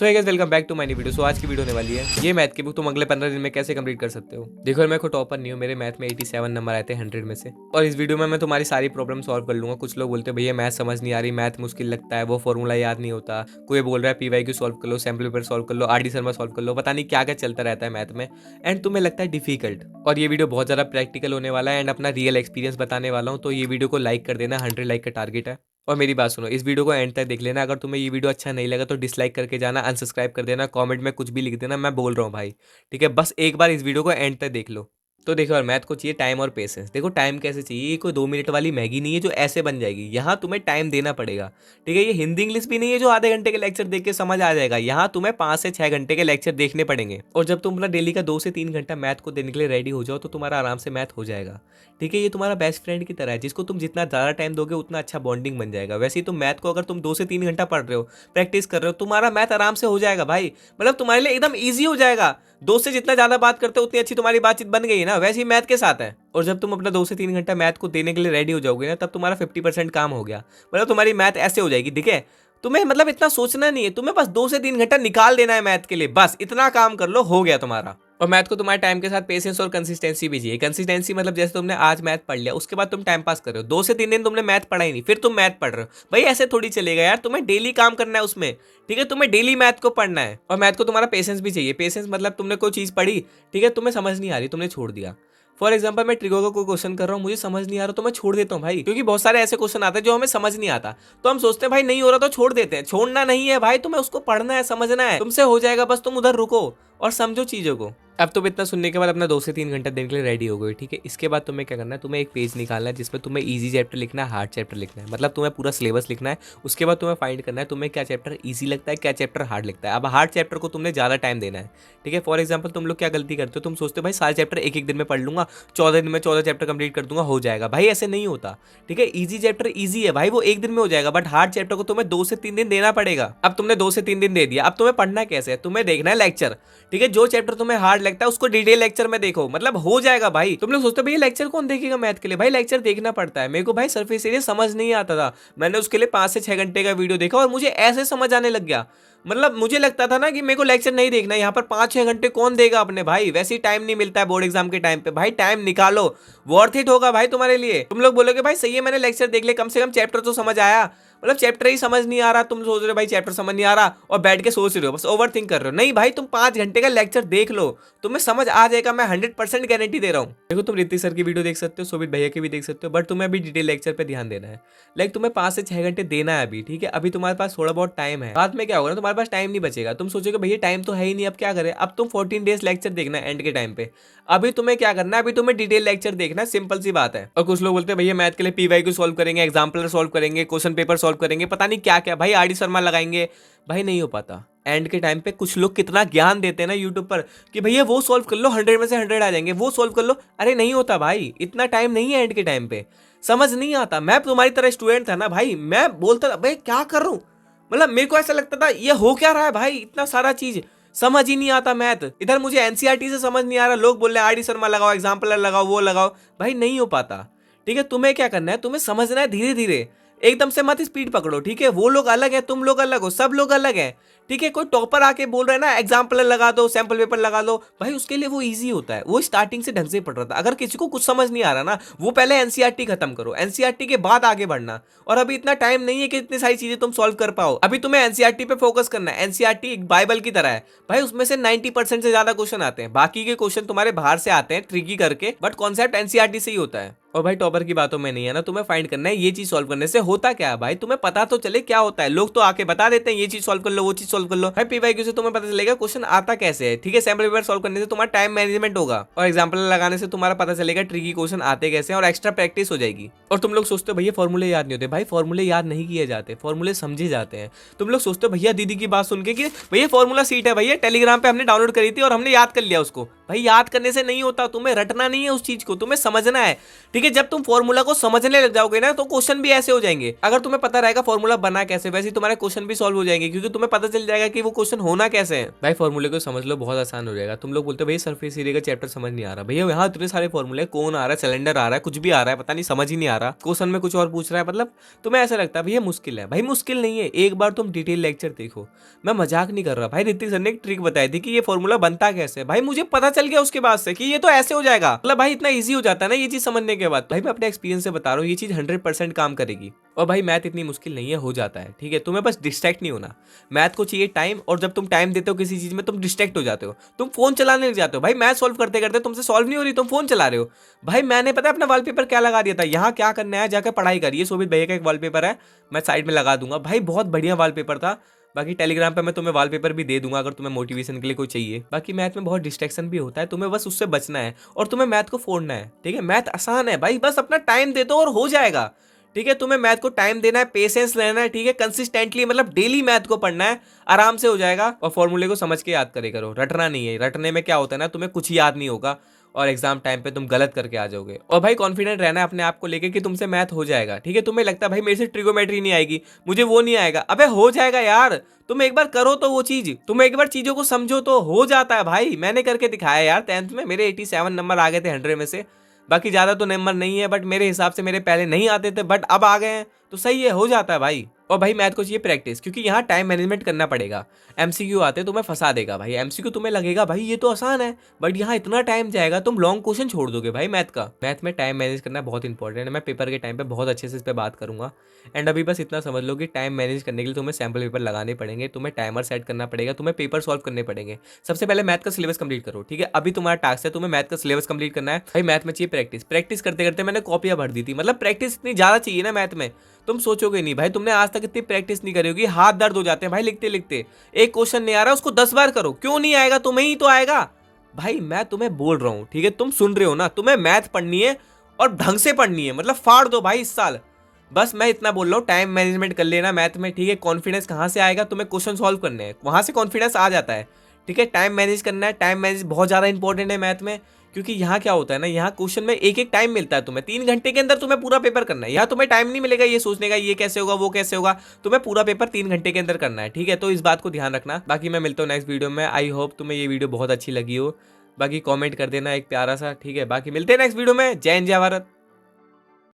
So guys welcome back to my new video. सो आज की वीडियो होने वाली है ये मैथ की बुक तुम अगले 15 दिन में कैसे कंप्लीट कर सकते हो। देखो मैं कोई टॉपर नहीं हूँ, मेरे मैथ में 87 नंबर आए थे 100 में से। और इस वीडियो में मैं तुम्हारी सारी प्रॉब्लम सॉल्व कर लूंगा। कुछ लोग बोलते हैं भैया मैथ समझ नहीं आ रही, मैथ मुश्किल लगता है, वो फॉर्मूला याद नहीं होता। कोई बोल रहा है PYQ सॉल्व कर लो, सैम्पल पेपर सॉल्व कर लो, RD शर्मा सॉल्व कर लो, पता नहीं क्या क्या चलता रहता है मैथ में एंड तुम्हें लगता है डिफिकल्ट। और ये वीडियो बहुत ज़्यादा प्रैक्टिकल होने वाला है एंड अपना रियल एक्सपीरियंस बताने वाला हूँ। तो ये वीडियो को लाइक कर देना, 100 लाइक का टारगेट है। और मेरी बात सुनो, इस वीडियो को एंड तक देख लेना। अगर तुम्हें ये वीडियो अच्छा नहीं लगा तो डिसलाइक करके जाना, अनसब्सक्राइब कर देना, कमेंट में कुछ भी लिख देना, मैं बोल रहा हूँ भाई, ठीक है। बस एक बार इस वीडियो को एंड तक देख लो। तो देखो यार, मैथ को चाहिए टाइम और पेशेंस। देखो टाइम कैसे चाहिए, ये कोई 2 मिनट वाली मैगी नहीं है जो ऐसे बन जाएगी। यहाँ तुम्हें टाइम देना पड़ेगा, ठीक है। ये हिंदी इंग्लिश भी नहीं है जो आधे घंटे के लेक्चर देख के समझ आ जाएगा। यहाँ तुम्हें 5 से 6 घंटे के लेक्चर देखने पड़ेंगे। और जब तुम अपना डेली का 2 से 3 घंटा मैथ को देने के लिए रेडी हो जाओ तो तुम्हारा आराम से मैथ हो जाएगा, ठीक है। ये तुम्हारा बेस्ट फ्रेंड की तरह है, जिसको तुम जितना ज़्यादा टाइम दोगे उतना अच्छा बॉन्डिंग बन जाएगा। वैसे ही तुम मैथ को अगर तुम 2 से 3 घंटा पढ़ रहे हो, प्रैक्टिस कर रहे हो, तुम्हारा मैथ आराम से हो जाएगा भाई। मतलब तुम्हारे लिए एकदम ईजी हो जाएगा। दोस्त से जितना ज्यादा बात करते हो उतनी अच्छी तुम्हारी बातचीत बन गई ना, वैसे ही मैथ के साथ है। और जब तुम अपना 2 से 3 घंटा मैथ को देने के लिए रेडी हो जाओगे ना, तब तुम्हारा 50% काम हो गया। मतलब तुम्हारी मैथ ऐसे हो जाएगी, ठीक है। तुम्हें मतलब इतना सोचना नहीं है, तुम्हें बस 2 से 3 घंटा निकाल देना है मैथ के लिए, बस इतना काम कर लो, हो गया तुम्हारा। और मैथ को तुम्हारे टाइम के साथ पेशेंस और कंसिस्टेंसी भी चाहिए। कंसिस्टेंसी मतलब जैसे तुमने आज मैथ पढ़ लिया, उसके बाद तुम टाइम पास कर रहे हो, 2 से 3 दिन तुमने मैथ पढ़ा ही नहीं, फिर तुम मैथ पढ़ रहे हो। भाई ऐसे थोड़ी चलेगा यार, तुम्हें डेली काम करना है उसमें, ठीक है। तुम्हें डेली मैथ को पढ़ना है। और मैथ को तुम्हारा पेशेंस भी चाहिए। पेशेंस मतलब तुमने कोई चीज़ पढ़ी, ठीक है, तुम्हें समझ नहीं आ रही, तुमने छोड़ दिया। फॉर एग्जाम्पल मैं ट्रिगो का कोई क्वेश्चन कर रहा हूँ, मुझे समझ नहीं आ रहा तो मैं छोड़ देता हूँ भाई, क्योंकि बहुत सारे ऐसे क्वेश्चन आते हैं जो हमें समझ नहीं आता। तो हम सोचते हैं भाई नहीं हो रहा तो छोड़ देते हैं। छोड़ना नहीं है भाई, तुम्हें उसको पढ़ना है, समझना है, तुमसे हो जाएगा। बस तुम उधर रुको और समझो चीजों को। अब तुम इतना सुनने के बाद अपना 2 से 3 घंटा देने के लिए रेडी हो गए, ठीक है। इसके बाद तुम्हें क्या करना है, तुम्हें एक पेज निकालना है जिसमें तुम्हें इजी चैप्टर लिखना है, हार्ड चैप्टर लिखना है। मतलब तुम्हें पूरा सिलेबस लिखना है। उसके बाद तुम्हें फाइंड करना है तुम्हें क्या चैप्टर इजी लगता है, क्या चैप्टर हार्ड लगता है। अब हार्ड चैप्टर को तुमने ज़्यादा टाइम देना है, ठीक है। फॉर एग्जाम्पल तुम लोग क्या गलती करते हो, तुम सोचते हो भाई सारे चैप्टर एक दिन में पढ़ लूंगा, 14 दिन में 14 चैप्टर कंप्लीट कर दूंगा, हो जाएगा। भाई ऐसे नहीं होता, ठीक है। ईजी चैप्टर ईजी है भाई, वो एक दिन में हो जाएगा, बट हार्ड चैप्टर को तुम्हें 2 से 3 दिन देना पड़ेगा। अब तुमने 2 से 3 दिन दे दिया, अब तुम्हें पढ़ना कैसे है, तुम्हें देखना है लेक्चर, ठीक है। जो चैप्टर तुम्हें हार्ड लगता है उसको डिटेल लेक्चर में देखो, मतलब हो जाएगा भाई। तुम लोग सोचते हो भाई लेक्चर कौन देखेगा मैथ के लिए, भाई लेक्चर देखना पड़ता है। मेरे को भाई सरफेस एरिया समझ नहीं आता था, मैंने उसके लिए 5 से 6 घंटे का वीडियो देखा और मुझे ऐसे समझ आने लग गया। मतलब मुझे लगता था ना कि मेरे को लेक्चर नहीं देखना, यहाँ पर 5-6 घंटे कौन देगा अपने भाई। वैसे ही टाइम नहीं मिलता है बोर्ड एग्जाम के टाइम पे, भाई टाइम निकालो, वर्थ इट होगा भाई तुम्हारे लिए। तुम लोग बोलोगे भाई सही है मैंने लेक्चर देख लिया, कम से कम चैप्टर तो समझ आया। मतलब चैप्टर ही समझ नहीं आ रहा, तुम सोच रहे हो भाई चैप्टर समझ नहीं आ रहा और बैठ के सोच रहे हो, बस ओवर थिंक कर रहे हो। नहीं भाई, तुम 5 घंटे का लेक्चर देख लो, तुम्हें समझ आ जाएगा, मैं 100% गारंटी दे रहा हूँ। देखो तुम ऋतिक सर की वीडियो देख सकते हो, शोभित भैया की भी देख सकते हो, बट तुम्हें अभी डिटेल लेक्चर पे ध्यान देना है। लाइक तुम्हें 5 से 6 घंटे देना है अभी, ठीक है। अभी तुम्हारे पास थोड़ा बहुत टाइम है, बाद में क्या होगा ना, तुम्हारे पास टाइम नहीं बचेगा। तुम सोचोगे भैया टाइम तो है ही नहीं, अब क्या करें। अब तुम 14 डेज लेक्चर देखना है एंड के टाइम पे। अभी तुम्हें क्या करना है, अभी तुम्हें डिटेल लेक्चर देखना है, सिंपल सी बात है। और कुछ लोग बोलते हैं भैया मैथ के लिए PYQ सॉल्व करेंगे, एग्जाम्पलर सॉल्व करेंगे, क्वेश्चन पेपर सॉल्व करेंगे, पता नहीं क्या क्या भाई, RD शर्मा लगाएंगे। भाई नहीं हो पाता। एंड के टाइम पे कुछ लोग कितना ज्ञान देते हैं ना यूट्यूब पर कि भैया वो सॉल्व कर लो, 100 में से 100 आ जाएंगे, वो सॉल्व कर लो। अरे नहीं होता भाई, इतना टाइम नहीं है एंड के टाइम पे, समझ नहीं आता। मैं तुम्हारी तरह स्टूडेंट था ना भाई, मैं बोलता था भाई क्या कर रहा हूँ, मतलब मेरे को ऐसा लगता था ये हो क्या रहा है भाई, इतना सारा चीज समझ ही नहीं आता मैथ। इधर मुझे NCERT से समझ नहीं आ रहा, लोग बोल रहे हैं RD शर्मा लगाओ, एग्जाम्पलर लगाओ, वो लगाओ। भाई नहीं हो पाता, ठीक है। तुम्हें क्या करना है, तुम्हें समझना है धीरे धीरे, एकदम से मत स्पीड पकड़ो, ठीक है। वो लोग अलग है, तुम लोग अलग हो, सब लोग अलग है, ठीक है। कोई टॉपर आके बोल रहा है ना एग्जाम्पल लगा दो, सैंपल पेपर लगा दो, भाई उसके लिए वो इजी होता है, वो स्टार्टिंग से ढंग से पढ़ रहा था। अगर किसी को कुछ समझ नहीं आ रहा ना, वो पहले NCERT खत्म करो, NCERT के बाद आगे बढ़ना। और अभी इतना टाइम नहीं है कि इतनी सारी चीजें तुम सॉल्व कर पाओ। अभी तुम्हें NCERT पे फोकस करना है। NCERT एक बाइबल की तरह है भाई, उसमें से 90% से ज्यादा क्वेश्चन आते हैं, बाकी के क्वेश्चन तुम्हारे बाहर से आते हैं ट्रिकी करके, बट कॉन्सेप्ट NCERT से ही होता है। और भाई टॉपर की बातों में नहीं है ना, तुम्हें फाइंड करना है ये चीज सॉल्व करने से होता क्या है भाई, तुम्हें पता तो चले क्या होता है। लोग तो आके बता देते हैं ये चीज सॉल्व कर लो, वो चीज सॉल्व कर लो। भाई PYQ से तुम्हें पता चलेगा क्वेश्चन आता कैसे है, ठीक है। सैंपल पेपर सॉल्व करने से तुम्हारा टाइम मैनेजमेंट होगा, और एग्जाम्पल लगाने से तुम्हारा पता चलेगा ट्रिकी क्वेश्चन आते कैसे, और एक्स्ट्रा प्रैक्टिस हो जाएगी। और तुम लोग सोचते हो भैया फॉर्मूले याद नहीं होते, भाई फॉर्मूले याद नहीं किए जाते, फॉर्मूले समझे जाते हैं। तुम लोग सोचते हो भैया दीदी की बात सुन के कि भैया फॉर्मूला सीट है भैया, टेलीग्राम पे हमने डाउनलोड करी थी और हमने याद कर लिया उसको। भाई याद करने से नहीं होता, तुम्हें रटना नहीं है उस चीज को, तुम्हें समझना है, ठीक है। जब तुम फॉर्मूला को समझने लग जाओगे ना तो क्वेश्चन भी ऐसे हो जाएंगे। अगर तुम्हें पता रहेगा फॉर्मूला बना कैसे, वैसे तुम्हारे क्वेश्चन भी सॉल्व हो जाएंगे, क्योंकि तुम्हें पता चल मिल जाएगा कि वो क्वेश्चन होना कैसे है। भाई फॉर्मूले को समझ लो, बहुत आसान हो जाएगा। तुम लोग बोलते हो भाई सरफेस एरिया का चैप्टर समझ नहीं आ रहा। भैया यहाँ इतने सारे फॉर्मूले, कौन आ रहा है, सिलेंडर आ रहा है, कुछ भी आ रहा है, पता नहीं, समझ ही नहीं आ रहा। क्वेश्चन में कुछ और पूछ रहा है, मतलब तुम्हें ऐसा लगता है भैया मुश्किल है। भाई मुश्किल नहीं है, एक बार तुम डिटेल लेक्चर देखो। मैं मजाक नहीं कर रहा भाई। ऋतिक सर ने एक ट्रिक बताई थी कि ये फॉर्मूला बनता कैसे है। भाई मुझे पता चल गया उसके बाद से कि ये तो ऐसे हो जाएगा। मतलब भाई इतना ईजी हो जाता है ना ये चीज समझने के बाद। भाई मैं अपने एक्सपीरियंस से बता रहा हूँ, ये चीज 100% काम करेगी। और भाई मैथ इतनी मुश्किल नहीं है, हो जाता है, ठीक है। तुम्हें बस डिस्ट्रैक्ट नहीं होना। मैथ को चाहिए टाइम, और जब तुम टाइम देते हो किसी चीज में तुम डिस्ट्रैक्ट हो जाते हो, तुम फोन चलाने लग जाते हो। भाई मैथ सॉल्व करते करते तुमसे सॉल्व नहीं हो रही, तुम फोन चला रहे हो। भाई मैंने पता है अपना वॉलपेपर क्या लगा दिया था, यहाँ क्या करना है जाकर पढ़ाई करिए। शोभित भैया का एक वॉलपेपर है, मैं साइड में लगा दूंगा। भाई बहुत बढ़िया वॉलपेपर था। बाकी टेलीग्राम पे मैं तुम्हें वॉलपेपर भी दे दूंगा अगर तुम्हें मोटिवेशन के लिए कोई चाहिए। बाकी मैथ में बहुत डिस्ट्रैक्शन भी होता है, तुम्हें बस उससे बचना है और तुम्हें मैथ को फोड़ना है, ठीक है। मैथ आसान है भाई, बस अपना टाइम दे दो और हो जाएगा, ठीक है। तुम्हें मैथ को टाइम देना है, पेशेंस लेना है, ठीक है। कंसिस्टेंटली मतलब डेली मैथ को पढ़ना है, आराम से हो जाएगा। और फॉर्मूले को समझ के याद करे करो, रटना नहीं है। रटने में क्या होता है ना, तुम्हें कुछ याद नहीं होगा और एग्जाम टाइम पे तुम गलत करके आ जाओगे। और भाई कॉन्फिडेंट रहना है अपने आप को लेके कि तुमसे मैथ हो जाएगा, ठीक है। तुम्हें लगता है भाई मेरे से ट्रिगोमेट्री नहीं आएगी, मुझे वो नहीं आएगा, अबे हो जाएगा यार। तुम एक बार करो तो वो चीज, तुम एक बार चीजों को समझो तो हो जाता है भाई। मैंने करके दिखाया यार। 10th में मेरे 87 नंबर आ गए थे 100 में से। बाकी ज्यादा तो नंबर नहीं है, बट मेरे हिसाब से मेरे पहले नहीं आते थे, बट अब आ गए हैं, तो सही है, हो जाता है भाई। और भाई मैथ को चाहिए प्रैक्टिस, क्योंकि यहाँ टाइम मैनेजमेंट करना पड़ेगा। एमसीक्यू आते तुम्हें फंसा देगा भाई। एमसीक्यू तुम्हें लगेगा भाई ये तो आसान है, बट यहाँ इतना टाइम जाएगा, तुम लॉन्ग क्वेश्चन छोड़ दोगे भाई मैथ का। मैथ में टाइम मैनेज करना बहुत इंपॉर्टेंट है। मैं पेपर के टाइम पे बहुत अच्छे से इस पर बात करूंगा। एंड अभी बस इतना समझ लो कि टाइम मैनेज करने के लिए तुम्हें सैम्पल पेपर लगाने पड़ेंगे, तुम्हें टाइमर सेट करना पड़ेगा, तुम्हें पेपर सॉल्व करने पड़ेंगे। सबसे पहले मैथ का सिलेबस कंप्लीट करो, ठीक है। अभी तुम्हारा टास्क है, तुम्हें मैथ का सिलेबस कंप्लीट करना है। भाई मैथ में चाहिए प्रैक्टिस। प्रैक्टिस करते करते मैंने कॉपियां भर दी थी। मतलब प्रैक्टिस इतनी ज्यादा चाहिए ना मैथ में, तुम सोचोगे नहीं भाई, तुमने आज तक इतनी प्रैक्टिस नहीं करी होगी, हाथ दर्द हो जाते हैं भाई लिखते लिखते। एक क्वेश्चन नहीं आ रहा उसको 10 बार करो, क्यों नहीं आएगा, तुम्हें ही तो आएगा। भाई मैं तुम्हें बोल रहा हूं, ठीक है, तुम सुन रहे हो ना, तुम्हें मैथ पढ़नी है और ढंग से पढ़नी है, मतलब फाड़ दो भाई इस साल। बस मैं इतना बोल रहा हूँ, टाइम मैनेजमेंट कर लेना मैथ में, ठीक है। कॉन्फिडेंस कहाँ से आएगा, तुम्हें क्वेश्चन सॉल्व करने हैं, वहां से कॉन्फिडेंस आ जाता है, ठीक है। टाइम मैनेज करना है, टाइम मैनेज बहुत ज्यादा इंपॉर्टेंट है मैथ में, क्योंकि यहाँ क्या होता है ना, यहाँ क्वेश्चन में एक एक टाइम मिलता है तुम्हें, 3 घंटे के अंदर तुम्हें पूरा पेपर करना है। यहाँ तुम्हें टाइम नहीं मिलेगा ये सोचने का ये कैसे होगा वो कैसे होगा, तुम्हें पूरा पेपर 3 घंटे के अंदर करना है, ठीक है। तो इस बात को ध्यान रखना। बाकी मैं मिलता हूँ नेक्स्ट वीडियो में। आई होप तुम्हें ये वीडियो बहुत अच्छी लगी हो। बाकी कॉमेंट कर देना एक प्यारा सा, ठीक है। बाकी मिलते हैं नेक्स्ट वीडियो में। जय हिंद जय भारत।